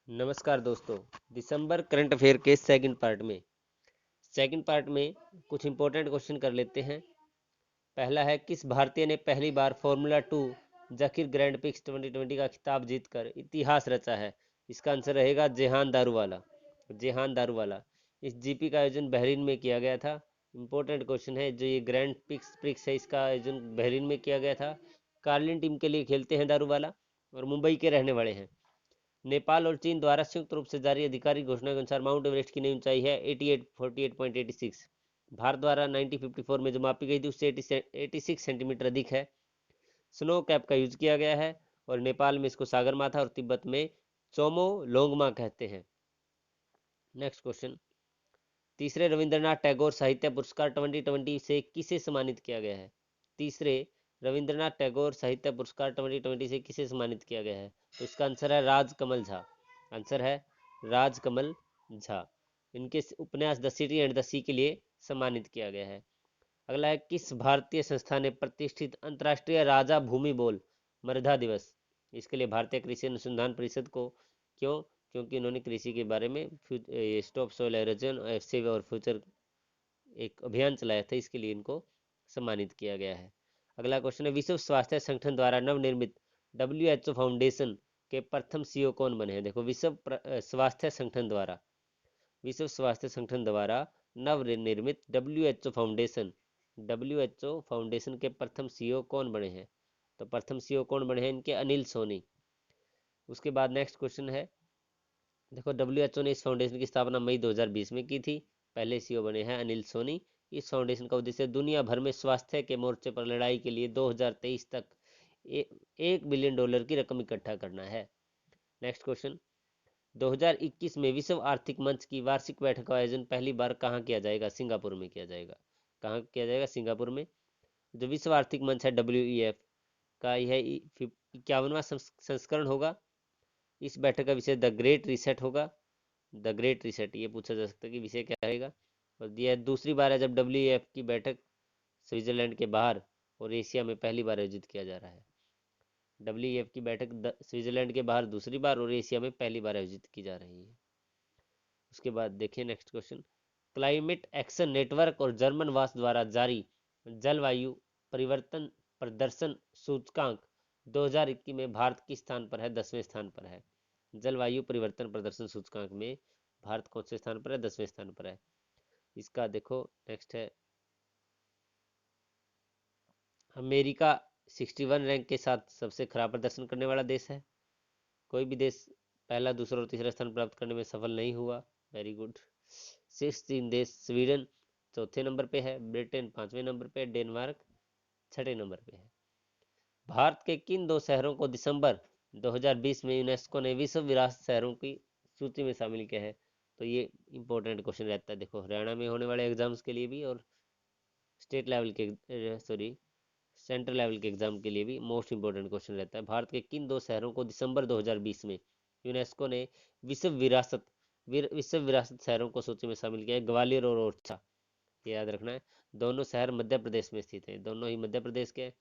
नमस्कार दोस्तों। दिसंबर current affair के सेकंड पार्ट में कुछ इंपॉर्टेंट क्वेश्चन कर लेते हैं। पहला है, किस भारतीय ने पहली बार फार्मूला 2 जकीर ग्रैंड पिक्स 2020 का खिताब जीतकर इतिहास रचा है? इसका आंसर रहेगा जेहान दारूवाला। इस जीपी का आयोजन बहरीन में किया गया था। इंपॉर्टेंट क्वेश्चन है, जो ये ग्रैंड पिक्स है, इसका आयोजन बहरीन में किया गया था। कार्लिन टीम के लिए खेलते हैं दारूवाला और मुंबई के रहने वाले हैं। नेपाल और चीन द्वारा संयुक्त रूप से जारी आधिकारिक घोषणा के अनुसार माउंट एवरेस्ट की नई ऊंचाई है 8848.86। भारत द्वारा 1954 में जो मापी गई थी उससे 86 सेंटीमीटर अधिक है। स्नो कैप का यूज किया गया है और नेपाल में इसको सागरमाथा और तिब्बत में चोमो लोंगमा कहते हैं। नेक्स्ट क्वेश्चन, तीसरे रविंद्रनाथ टैगोर साहित्य पुरस्कार 2020 से किसे सम्मानित किया गया है? तीसरे रविंद्रनाथ टैगोर साहित्य पुरस्कार 2020 से किसे सम्मानित किया गया है? तो इसका आंसर है राजकमल झा। आंसर है राजकमल झा। इनके उपन्यास द सिटी एंड द सी के लिए सम्मानित किया गया है। अगला है, किस भारतीय संस्था ने प्रतिष्ठित अंतर्राष्ट्रीय राजा भूमि बोल मृदा दिवस, इसके लिए भारतीय कृषि अनुसंधान परिषद को, क्यों? क्योंकि उन्होंने कृषि के बारे में स्टॉप सोइल एरोजन और फ्यूचर एक अभियान चलाया था, इसके लिए इनको सम्मानित किया गया है। अगला क्वेश्चन है, विश्व स्वास्थ्य संगठन द्वारा नवनिर्मित WHO फाउंडेशन के प्रथम सीईओ कौन बने हैं? देखो, विश्व स्वास्थ्य संगठन द्वारा नवनिर्मित WHO फाउंडेशन के प्रथम सीईओ कौन बने हैं? तो प्रथम सीईओ कौन बने हैं इनके? अनिल सोनी। उसके बाद नेक्स्ट क्वेश्चन है, देखो, WHO ने इस फाउंडेशन की स्थापना मई 2020 में की थी। पहले सीईओ बने हैं अनिल सोनी। इस फाउंडेशन का उद्देश्य दुनिया भर में स्वास्थ्य के मोर्चे पर लड़ाई के लिए 2023 तक $1 बिलियन की रकम इकट्ठा करना है। नेक्स्ट क्वेश्चन, 2021 में विश्व आर्थिक मंच की वार्षिक बैठक का आयोजन पहली बार कहाँ किया जाएगा? सिंगापुर में किया जाएगा। कहाँ किया जाएगा? सिंगापुर में। जो विश्व आर्थिक मंच है WEF का यह 51वां संस्करण होगा। इस बैठक का विषय द ग्रेट रीसेट होगा। द ग्रेट रीसेट, ये पूछा जा सकता है कि विषय क्या रहेगा। और यह दूसरी बार है जब WEF की बैठक स्विट्जरलैंड के बाहर और एशिया में पहली बार आयोजित किया जा रहा है। WEF की बैठक स्विट्जरलैंड के बाहर दूसरी बार और एशिया में पहली बार आयोजित की जा रही है। उसके बाद देखिए next question, climate action network और जर्मन वास द्वारा जारी जलवायु परिवर्तन प्रदर्शन सूचकांक 2021 में भारत किस स्थान पर है? 10वें स्थान पर है। जलवायु परिवर्तन प्रदर्शन सूचकांक में भारत कौन से स्थान पर है? 10वें स्थान पर है। इसका देखो, नेक्स्ट है, अमेरिका 61 रैंक के साथ सबसे खराब प्रदर्शन करने वाला देश है। कोई भी देश पहला, दूसरा और तीसरा स्थान प्राप्त करने में सफल नहीं हुआ। Very good. शीर्ष 3 देश, स्वीडन चौथे नंबर पे है, ब्रिटेन 5वें नंबर पे, डेनमार्क 6ठे नंबर पे है। भारत के किन 2 शहरों को दिसंबर 2020 में यूनेस्को ने विश्व विरासत शहरों की सूची में शामिल किया है? तो ये इंपॉर्टेंट क्वेश्चन रहता है। देखो, हरियाणा में होने वाले एग्जाम्स के लिए भी और स्टेट लेवल के सेंट्रल लेवल के एग्जाम के लिए भी मोस्ट इंपॉर्टेंट क्वेश्चन रहता है। भारत के किन 2 शहरों को दिसंबर 2020 में यूनेस्को ने विश्व विरासत विश्व विरासत शहरों को सूची में शामिल किया है? ग्वालियर और ओरछा, ये याद रखना है। दोनों शहर मध्य प्रदेश में स्थित हैं, दोनों ही मध्य प्रदेश के।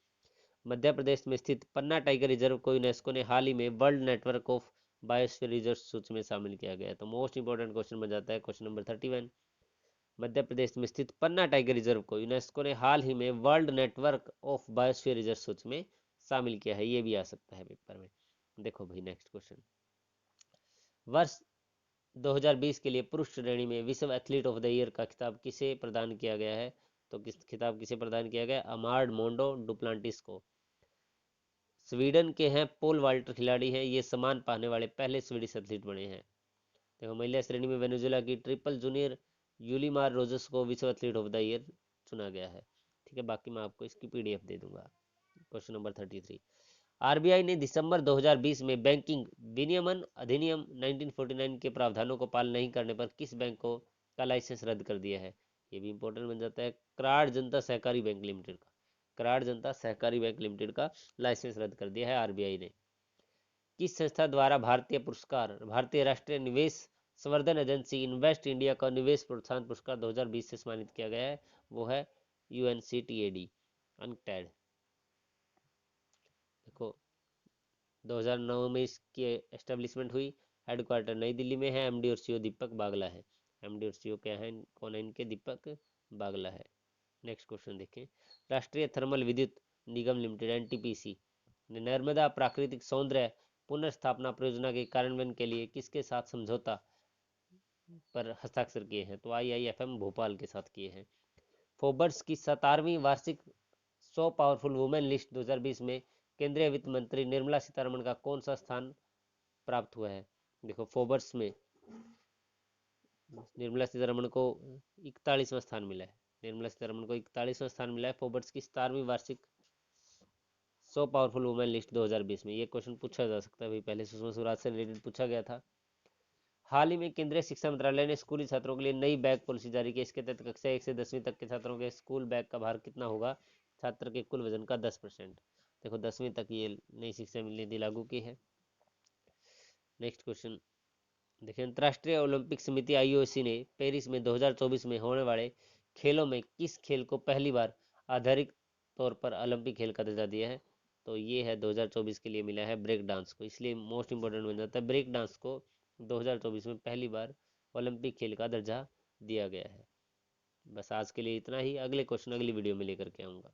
मध्य प्रदेश में स्थित पन्ना टाइगर रिजर्व को यूनेस्को ने हाल ही में world network of biosphere reserve सूची में शामिल किया गया है। तो मोस्ट इंपॉर्टेंट क्वेश्चन बन जाता है क्वेश्चन नंबर 31। मध्य प्रदेश में स्थित पन्ना टाइगर रिजर्व को यूनेस्को ने हाल ही में world network of biosphere reserve सूची में शामिल किया है। ये भी आ सकता है पेपर में। देखो भाई, नेक्स्ट क्वेश्चन, वर्ष 2020 के लिए पुरुष श्रेणी में विश्व एथलीट ऑफ द ईयर का खिताब किसे प्रदान किया गया है? तो खिताब किसे प्रदान किया गया? अमार्ड मोंडो डुप्लांटिस को। स्वीडन के हैं, पोल वाल्टर खिलाड़ी हैं, ये सम्मान पाने वाले पहले स्वीडिश एथलीट बने हैं। देखो, महिला श्रेणी में वेनेजुएला की ट्रिपल जूनियर यूलिमार रोजस को विश्व एथलीट ऑफ द ईयर चुना गया है। ठीक है, बाकी मैं आपको इसकी PDF दे दूंगा। क्वेश्चन नंबर 33, RBI ने दिसंबर 2020 में बैंकिंग विनियमन अधिनियम 1949 के प्रावधानों को पालन नहीं करने पर किस बैंक को का लाइसेंस रद्द कर दिया है? ये भी इंपॉर्टेंट बन जाता है। कराड़ जनता सहकारी बैंक लिमिटेड का, कराड़ जनता सहकारी बैंक लिमिटेड का लाइसेंस रद्द कर दिया है RBI ने। किस संस्था द्वारा भारतीय राष्ट्रीय निवेश संवर्धन एजेंसी इन्वेस्ट इंडिया का निवेश प्रोत्साहन पुरस्कार 2020 से सम्मानित किया गया है? वो है UNCTAD अनक्टेड। देखो, 2009 में इसकी एस्टेब्लिशमेंट हुई हेडक्वार्टर नई दिल्ली में है। एमडी और सीईओ दीपक बागला है। एमडी और सीईओ क्या है, कौन है इनके, दीपक बागला है। नेक्स्ट क्वेश्चन देखें। राष्ट्रीय थर्मल विद्युत निगम लिमिटेड एनटीपीसी ने नर्मदा प्राकृतिक सौंदर्य पुनर्स्थापना परियोजना के कार्यान्वयन के लिए किसके साथ समझौता पर हस्ताक्षर किए हैं, तो आईआईएफएम भोपाल के साथ किए हैं। फोर्ब्स की 17वीं वार्षिक 100 पावरफुल वुमेन लिस्ट 2020 में केंद्रीय वित्त मंत्री निर्मला सीतारमण का कौन सा स्थान प्राप्त हुआ है। देखो फोर्ब्स में निर्मला सीतारमण को 41वां स्थान मिला है। निर्मला सीतारमण को 41वां स्थान मिला है फोर्ब्स की 17वीं वार्षिक 100 पावरफुल वुमेन लिस्ट 2020 में। ये क्वेश्चन पूछा जा सकता है भाई, पहले सुषमा स्वराज से रिलेटेड पूछा गया था। हाल ही में केंद्रीय शिक्षा मंत्रालय ने स्कूली छात्रों के लिए नई बैग पॉलिसी जारी की। इसके तहत कक्षा 1 से 10वीं तक के छात्रों के स्कूल बैग का भार कितना होगा, छात्र के कुल वजन का 10%। देखो 10वीं तक ये नई शिक्षा नीति लागू की है। नेक्स्ट क्वेश्चन देखिए। अंतर्राष्ट्रीय ओलंपिक समिति आईओसी ने पेरिस में 2024 में होने वाले खेलों में किस खेल को पहली बार आधारिक तौर पर ओलंपिक खेल का दर्जा दिया है, तो ये है 2024 के लिए मिला है ब्रेक डांस को। इसलिए मोस्ट इंपोर्टेंट बन जाता है, ब्रेक डांस को 2024 में पहली बार ओलंपिक खेल का दर्जा दिया गया है। बस आज के लिए इतना ही, अगले क्वेश्चन अगली वीडियो में लेकर के आऊँगा।